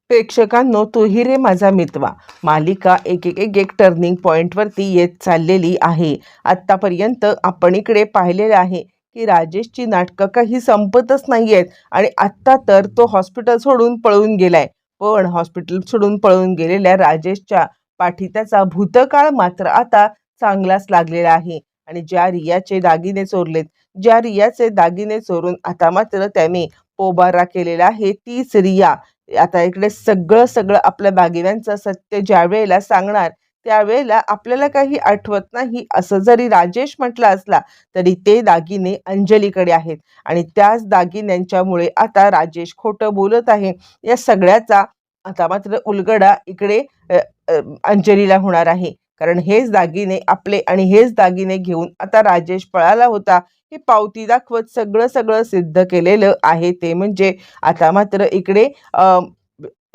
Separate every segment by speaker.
Speaker 1: प्रेक्षकांनो, तूही रे माझा मितवा मालिका एक टर्निंग पॉइंटवरती येत चाललेली आहे. आत्तापर्यंत आपण इकडे पाहिलेलं आहे की राजेशची नाटकं काही संपतच नाही आहेत आणि आत्ता तर तो हॉस्पिटल सोडून पळून गेलाय. पण हॉस्पिटल सोडून पळून गेलेल्या राजेशच्या पाठी त्याचा भूतकाळ मात्र आता चांगलाच लागलेला आहे. आणि ज्या रियाचे दागिने चोरलेत, ज्या रियाचे दागिने चोरून आता मात्र त्याने पोबारा केलेला आहे, तीच रिया आता इकडे सगळं सगळं आपल्या दागिन्यांचं सत्य ज्या वेळेला सांगणार, त्यावेळेला आपल्याला काही आठवत नाही असं जरी राजेश म्हटला असला तरी ते दागिने अंजलीकडे आहेत आणि त्याच दागिन्यांच्यामुळे आता राजेश खोटं बोलत आहे. या सगळ्याचा आता मात्र उलगडा इकडे अ, अ, अंजलीला होणार आहे. कारण हेच दागिने आपले आणि हेच दागिने घेऊन आता राजेश पळाला होता. ही पावती दाखवत सगळं सगळं सिद्ध केलेलं आहे. ते म्हणजे आता मात्र इकडे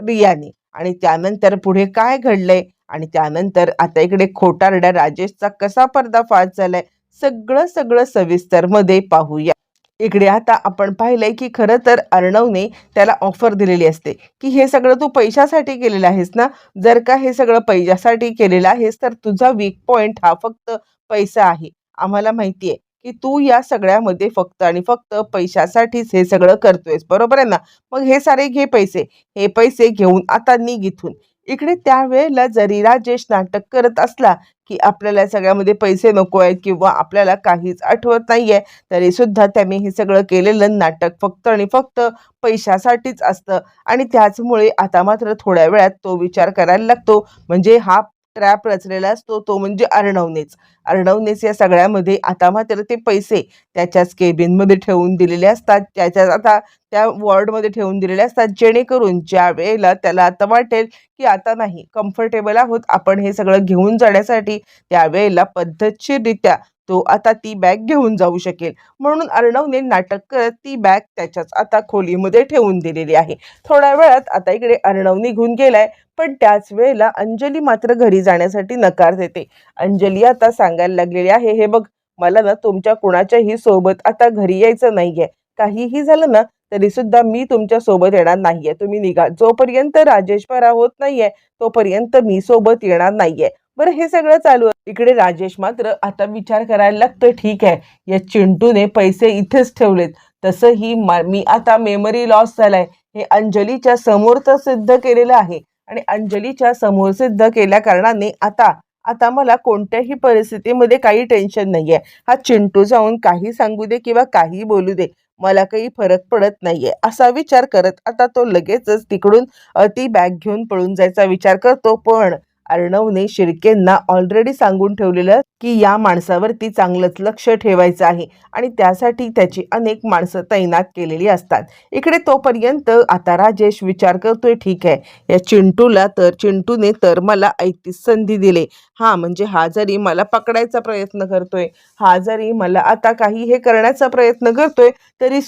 Speaker 1: रियाने. आणि त्यानंतर पुढे काय घडलंय आणि त्यानंतर आता इकडे खोटारड्या राजेशचा कसा पर्दाफाश झालाय, सगळं सगळं सविस्तर मध्ये पाहूया. इकडे आता आपण पाहिलंय की खरं तर अर्णवने त्याला ऑफर दिलेली असते की हे सगळं तू पैशासाठी केलेलं आहेस ना. जर का हे सगळं पैशासाठी केलेलं आहेस तर तुझा वीक पॉइंट हा फक्त पैसा आहे. आम्हाला माहिती आहे की तू या सगळ्यामध्ये फक्त आणि फक्त पैशासाठीच हे सगळं करतोयस, बरोबर आहे ना. मग हे सारे घे पैसे, हे पैसे घेऊन आता निघ इथून. इकडे त्यावेळेला जरी राजेश नाटक करत असला की आपल्याला या सगळ्यामध्ये पैसे नको आहेत किंवा आपल्याला काहीच आठवत नाहीये, तरी सुद्धा त्याने हे सगळं केलेलं नाटक फक्त आणि फक्त पैशासाठीच असतं. आणि त्याचमुळे आता मात्र थोड्या वेळात तो विचार करायला लागतो, म्हणजे हा ट्रॅप रचलेला असतो तो म्हणजे अर्णवनेच या सगळ्यामध्ये आता मात्र ते पैसे त्याच्याच केबिनमध्ये ठेवून दिलेले असतात, त्याच्याच आता त्या वॉर्डमध्ये ठेवून दिलेले असतात, जेणेकरून ज्या वेळेला त्याला आता वाटेल की आता नाही कम्फर्टेबल आहोत आपण हे सगळं घेऊन जाण्यासाठी, त्यावेळेला पद्धतशीररित्या तो आता ती बॅग घेऊन जाऊ शकेल. म्हणून अर्णवने नाटक करत ती बॅग त्याच्याच आता खोलीमध्ये ठेवून दिलेली आहे. थोड्या वेळात आता इकडे अर्णव निघून गेलाय, पण त्याच वेळेला अंजली मात्र घरी जाण्यासाठी नकार देते. अंजली आता सांगायला लागलेली आहे, हे बघ, मला ना तुमच्या कुणाच्याही सोबत आता घरी यायचं नाहीये. काहीही झालं ना तरी सुद्धा मी तुमच्या सोबत येणार नाहीये. तुम्ही निघा. जोपर्यंत राजेश परा होत नाहीये तोपर्यंत मी सोबत येणार नाहीये. बरं, हे सगळं चालू आहे. इकडे राजेश मात्र आता विचार करायला लागतो, ठीक आहे, या चिंटूने पैसे इथेच ठेवलेत, तसंही मी आता मेमरी लॉस झालाय हे अंजलीच्या समोर तर सिद्ध केलेलं आहे. आणि अंजलीच्या समोर सिद्ध केल्या कारणाने आता आता मला कोणत्याही परिस्थितीमध्ये काही टेन्शन नाहीये. हा चिंटू जाऊन काही सांगू दे किंवा काही बोलू दे, मला काही फरक पडत नाहीये असा विचार करत आता तो लगेचच तिकडून ती बॅग घेऊन पळून जायचा विचार करतो. पण अर्णवने शिर्केंना ऑलरेडी सांगून ठेवलेलं की या माणसावरती चांगलंच लक्ष ठेवायचं आहे आणि त्यासाठी त्याची अनेक माणसं तैनात केलेली असतात. इकडे तोपर्यंत आता राजेश विचार करतोय, ठीक आहे, या चिंटूने तर मला ऐतीस संधी दिली. हा म्हणजे हा जरी मला पकडायचा प्रयत्न करतोय, हा जरी मला आता काही हे करण्याचा प्रयत्न करतोय, तरी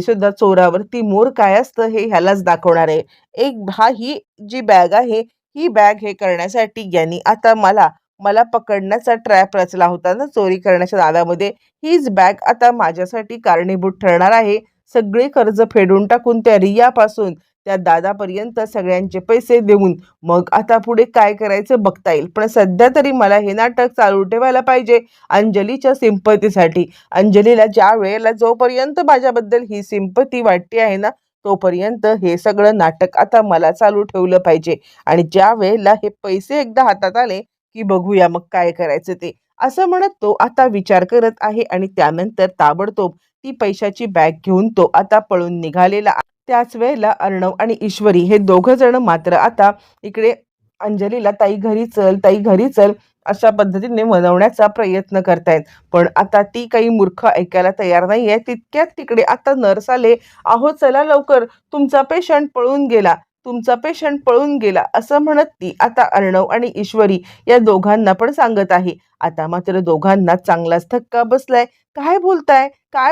Speaker 1: सुद्धा चोरावरती मोर काय असतं हे ह्यालाच दाखवणार आहे. ही जी बॅग आहे, ही बॅग हे करण्यासाठी यांनी आता मला मला पकडण्याचा ट्रॅप रचला होता ना चोरी करण्याच्या नादामध्ये, हीच बॅग आता माझ्यासाठी कारणीभूत ठरणार आहे. सगळे कर्ज फेडून टाकून त्या रियापासून त्या दादापर्यंत सगळ्यांचे पैसे देऊन मग आता पुढे काय करायचं बघता येईल. पण सध्या तरी मला हे नाटक चालू ठेवायला पाहिजे अंजलीच्या सिंपतीसाठी. अंजलीला ज्या वेळेला जोपर्यंत माझ्याबद्दल ही सिंपती वाटते आहे ना, तोपर्यंत हे सगळं नाटक आता मला चालू ठेवलं पाहिजे. आणि ज्या वेळेला हे पैसे एकदा हातात आले की बघूया मग काय करायचं ते, असं म्हणत तो आता विचार करत आहे. आणि त्यानंतर ताबडतोब ती पैशाची बॅग घेऊन तो आता पळून निघालेला. त्याच वेळेला अर्णव आणि ईश्वरी हे दोघं जण मात्र आता इकडे अंजलीला ताई घरी चल, ताई घरी चल अशा पद्धतीने मनवण्याचा प्रयत्न करतायत. पण आता ती काही मूर्ख ऐकायला तयार नाहीये. तितक्यात तिकडे आता नर्स आले. अहो चला लवकर, तुमचा पेशंट पळून गेला, तुमचा पेशंट पळून गेला असं म्हणत ती आता अर्णव आणि ईश्वरी या दोघांना पण सांगत आहे. आता मात्र दोघांना चांगलाच धक्का बसलाय. काय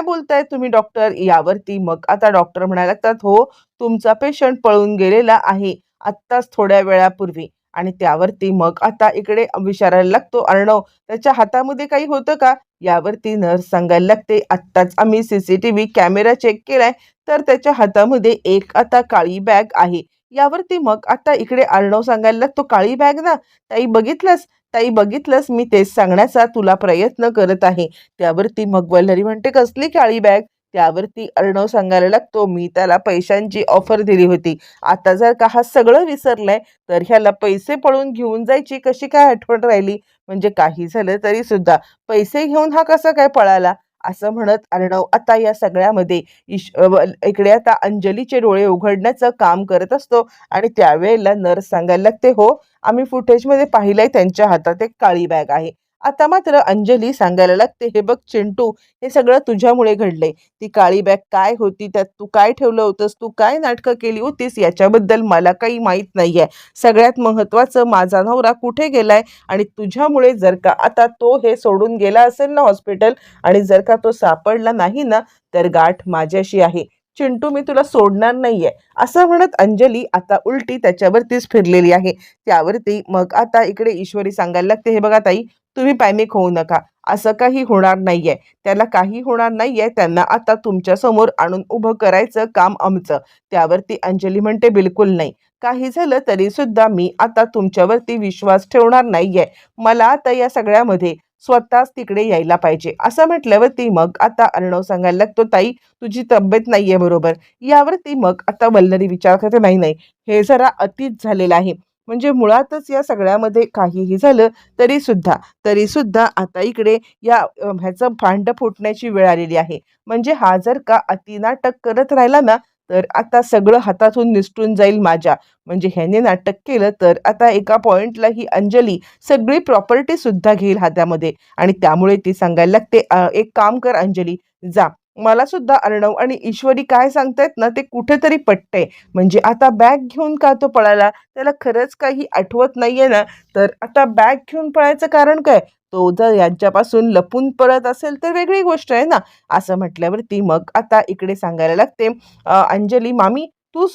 Speaker 1: बोलताय तुम्ही डॉक्टर, यावरती मग आता डॉक्टर म्हणायला लागतात, हो, तुमचा पेशंट पळून गेलेला आहे आत्ताच थोड्या वेळापूर्वी. आणि त्यावरती मग आता इकडे विचारायला लागतो अर्णव, त्याच्या हातामध्ये काही होतं का? यावरती नर्स सांगायला लागते, आत्ताच आम्ही सीसीटीव्ही कॅमेरा चेक केलाय, तर त्याच्या हातामध्ये एक आता काळी बॅग आहे. यावरती मग आता इकडे अर्णव सांगायला लागतो, काळी बॅग ना? ताई बघितलंस? ताई बघितलंस? मी तेच सांगण्याचा तुला प्रयत्न करत आहे. त्यावरती मग वल्लरी म्हणते, कसली काळी बॅग? त्यावरती अर्णव सांगायला लागतो, मी त्याला पैशांची ऑफर दिली होती. आता जर का हा सगळं विसरलाय, तर ह्याला पैसे पळून घेऊन जायची कशी काय आठवण राहिली? म्हणजे काही झालं तरी सुद्धा पैसे घेऊन हा कसा काय पळाला? असं म्हणत अर्णव आता या सगळ्यामध्ये इकडे आता अंजलीचे डोळे उघडण्याचं काम करत असतो आणि त्यावेळेला नर्स सांगायला लागते, हो, आम्ही फुटेजमध्ये पाहिलंय त्यांच्या हातात एक काळी बॅग आहे. आता मात्र अंजली सांगायला लागते, हे बघ चिंटू, हे सगळं तुझ्यामुळे घडलंय. ती काळी बॅग काय होती, त्यात तू काय ठेवलं होतंस, तू काय नाटकं केली होतीस, याच्याबद्दल मला काही माहीत नाहीये. सगळ्यात महत्त्वाचं, माझा नवरा कुठे गेलाय आणि तुझ्यामुळे जर का आता तो हे सोडून गेला असेल ना हॉस्पिटल, आणि जर का तो सापडला नाही ना, तर गाठ माझ्याशी आहे. चिंटू, मी तुला सोडणार नाहीये. असं म्हणत अंजली आता उलटी त्याच्यावरतीच फिरलेली आहे. त्यावरती मग आता इकडे ईश्वरी सांगायला लागते, हे बघा ताई, तुम्ही पॅनिक होऊ नका. असं काही होणार नाहीये. त्याला काही होणार नाहीये. त्यांना आता तुमच्या समोर आणून उभं करायचं काम आमचं. त्यावरती अंजली म्हणते, बिलकुल नाही. काही झालं तरी सुद्धा मी आता तुमच्यावरती विश्वास ठेवणार नाहीये. मला आता या सगळ्यामध्ये स्वतःच तिकडे यायला पाहिजे. असं म्हटल्यावरती मग आता अर्णव सांगायला लागतो, ताई, तुझी तब्येत नाहीये बरोबर. यावरती मग आता वल्लरी विचार करते, नाही नाही, हे जरा अतिच झालेलं आहे. म्हणजे मुळातच या सगळ्यामध्ये काहीही झालं तरी सुद्धा आता इकडे या ह्याचं भांडं फुटण्याची वेळ आलेली आहे. म्हणजे हा जर का अतिनाटक करत राहिला ना, तर आता सगळं हातातून निसटून जाईल माझ्या. म्हणजे ह्याने नाटक केलं तर आता एका पॉइंटला ही अंजली सगळी प्रॉपर्टी सुद्धा घेईल हातामध्ये. आणि त्यामुळे ती सांगायला लागते, एक काम कर अंजली, जा. मला सुद्धा अर्णव आणि ईश्वरी काय सांगतायत ना, ते कुठेतरी पटतंय. म्हणजे आता बॅग घेऊन का तो पळाला? त्याला खरंच काही आठवत नाहीये ना, तर आता बॅग घेऊन पळायचं कारण काय? तो जर यांच्यापासून लपून पळत असेल तर वेगळी गोष्ट आहे ना. असं म्हटल्यावरती मग आता इकडे सांगायला लागते, अंजली मामी, तू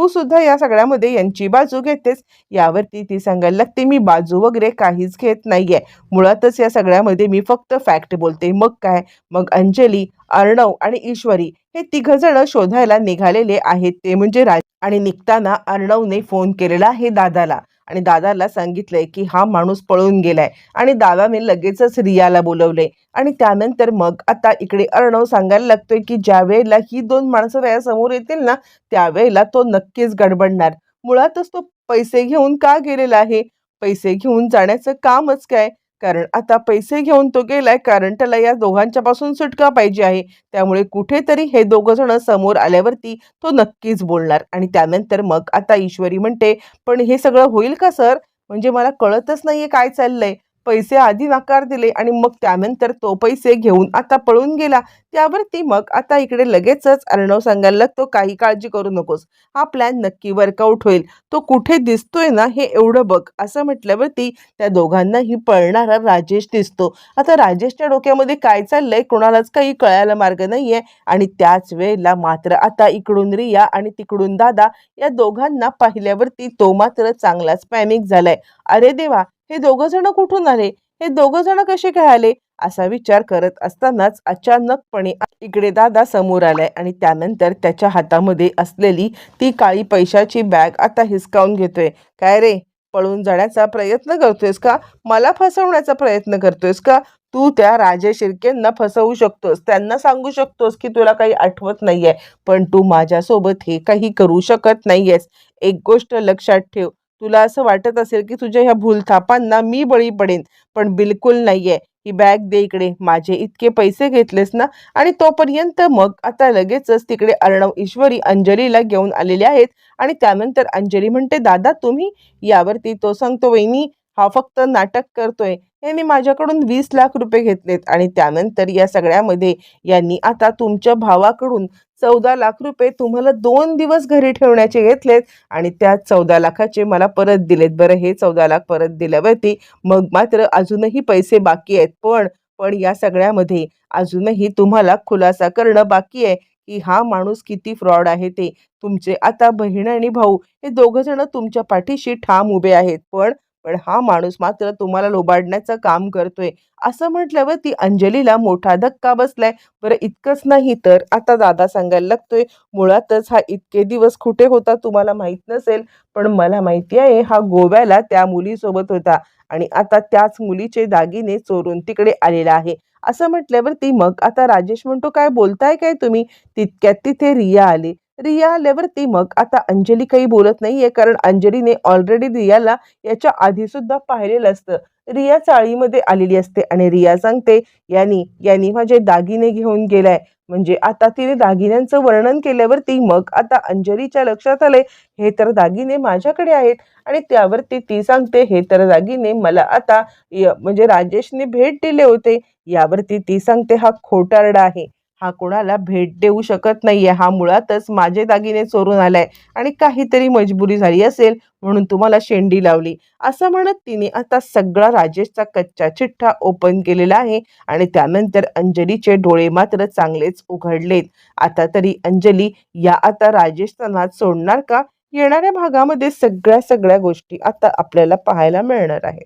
Speaker 1: सुद्धा या सगळ्यामध्ये यांची बाजू घेतेस. यावरती ती सांगायला लागते, मी बाजू वगैरे काहीच घेत नाहीये. मुळातच या सगळ्यामध्ये मी फक्त फॅक्ट बोलते. मग काय? मग अंजली, अर्णव आणि ईश्वरी हे तिघजण शोधायला निघालेले आहेत, ते म्हणजे राज. आणि निघताना अर्णवने फोन केलेला आहे दादाला आणि दादाला सांगितलंय की हा माणूस पळून गेलाय. आणि दादाने लगेचच रियाला बोलवलंय. आणि त्यानंतर मग आता इकडे अर्णव सांगायला लागतोय की ज्या वेळेला ही दोन माणसं त्याच्यासमोर येतील ना, त्यावेळेला तो नक्कीच गडबडणार. मुळातच तो पैसे घेऊन का गेलेला आहे? पैसे घेऊन जाण्याचं कामच काय? कारण आता पैसे घेऊन तो गेलाय, कारण त्याला या दोघांच्या पासून सुटका पाहिजे आहे. त्यामुळे कुठेतरी हे दोघं जण समोर आल्यावरती तो नक्कीच बोलणार. आणि त्यानंतर मग आता ईश्वरी म्हणते, पण हे सगळं होईल का सर? म्हणजे मला कळतच नाहीये काय चाललंय. पैसे आधी नकार दिले आणि मग त्यानंतर तो पैसे घेऊन आता पळून गेला. त्यावरती मग आता इकडे लगेचच अर्णव सांगायला लागतो, काही काळजी करू नकोस. हा प्लॅन नक्की वर्कआउट होईल. तो कुठे दिसतोय ना, हे एवढं बघ. असं म्हटल्यावरती त्या दोघांनाही पळणारा राजेश दिसतो. आता राजेशच्या डोक्यामध्ये काय चाललंय कोणालाच काही कळायला मार्ग नाहीये. आणि त्याच वेळेला मात्र आता इकडून रिया आणि तिकडून दादा या दोघांना पाहिल्यावरती तो मात्र चांगलाच पॅनिक झालाय. अरे देवा, हे दोघं जण कुठून आले? हे दोघं जण कसे काय आले? असा विचार करत असतानाच अचानकपणे इकडे दादा समोर आलाय आणि त्यानंतर त्याच्या हातामध्ये असलेली ती काळी पैशाची बॅग आता हिसकावून घेतोय. काय रे, पळून जाण्याचा प्रयत्न करतोयस का? मला फसवण्याचा प्रयत्न करतोयस का? तू त्या राजेश शिर्केंना फसवू शकतोस, त्यांना सांगू शकतोस की तुला काही आठवत नाहीये, पण तू माझ्यासोबत हे काही करू शकत नाहीयेस. एक गोष्ट लक्षात ठेव, तुला असं वाटत असेल की तुझ्या ह्या भूलथापांना मी बळी पडेन, पण बिलकुल नाहीये. ही बॅग दे इकडे. माझे इतके पैसे घेतलेस ना. आणि तोपर्यंत मग आता लगेचच तिकडे अर्णव, ईश्वरी अंजलीला घेऊन आलेले आहेत. आणि त्यानंतर अंजली म्हणते, दादा तुम्ही? यावरती तो सांगतो, वहिनी, हा फक्त नाटक करतोय. यांनी माझ्याकडून 20 लाख रुपये घेतलेत आणि त्यानंतर या सगळ्यामध्ये यांनी आता तुमच्या भावाकडून 14 लाख रुपये तुम्हाला 2 दिवस घरी ठेवण्याचे घेतलेत आणि त्या 14 लाखाचे मला परत दिलेत. बरं, हे 14 लाख परत दिल्यावरती मग मात्र अजूनही पैसे बाकी आहेत. पण पण या सगळ्यामध्ये अजूनही तुम्हाला खुलासा करणं बाकी आहे की हा माणूस किती फ्रॉड आहे ते. तुमचे आता बहीण आणि भाऊ हे दोघं जण तुमच्या पाठीशी ठाम उभे आहेत. पण पण हा माणूस मात्र तुम्हाला लुबाडण्याचं काम करतोय. असं म्हटल्यावर ती अंजलीला मोठा धक्का बसलाय. बरं इतकंच नाही तर आता दादा सांगायला लागतोय, मुळातच हा इतके दिवस कुठे होता तुम्हाला माहीत नसेल, पण मला माहिती आहे हा गोव्याला त्या मुलीसोबत होता आणि आता त्याच मुलीचे दागिने चोरून तिकडे आलेला आहे. असं म्हटल्यावरती मग आता राजेश म्हणतो, "काय बोलताय काय तुम्ही?" तितक्यात तिथे रिया आली. रिया आल्यावरती मग आता अंजली काही बोलत नाहीये, कारण अंजलीने ऑलरेडी रियाला याच्या आधी सुद्धा पाहिलेलं असतं. रिया चाळीमध्ये आलेली असते आणि रिया सांगते, "यानी यानी माझे दागिने घेऊन गेलाय." म्हणजे आता तिने दागिन्यांचं वर्णन केल्यावरती मग आता अंजलीच्या लक्षात आलंय, हे तर दागिने माझ्याकडे आहेत आणि त्यावरती ती सांगते, "हे तर दागिने मला आता म्हणजे राजेशने भेट दिले होते." यावरती ती सांगते, "हा खोटारडा आहे. हा कोणाला भेट देऊ शकत नाहीये. हा मुळातच माझे दागिने चोरून आलाय आणि काहीतरी मजबुरी झाली असेल म्हणून तुम्हाला शेंडी लावली." असं म्हणत तिने आता सगळा राजेशचा कच्चा चिठ्ठा ओपन केलेला आहे आणि त्यानंतर अंजलीचे डोळे मात्र चांगलेच उघडलेत. आता तरी अंजली या आता राजेशचा नाद सोडणार का? येणाऱ्या भागामध्ये सगळ्या गोष्टी आता आपल्याला पाहायला मिळणार आहे.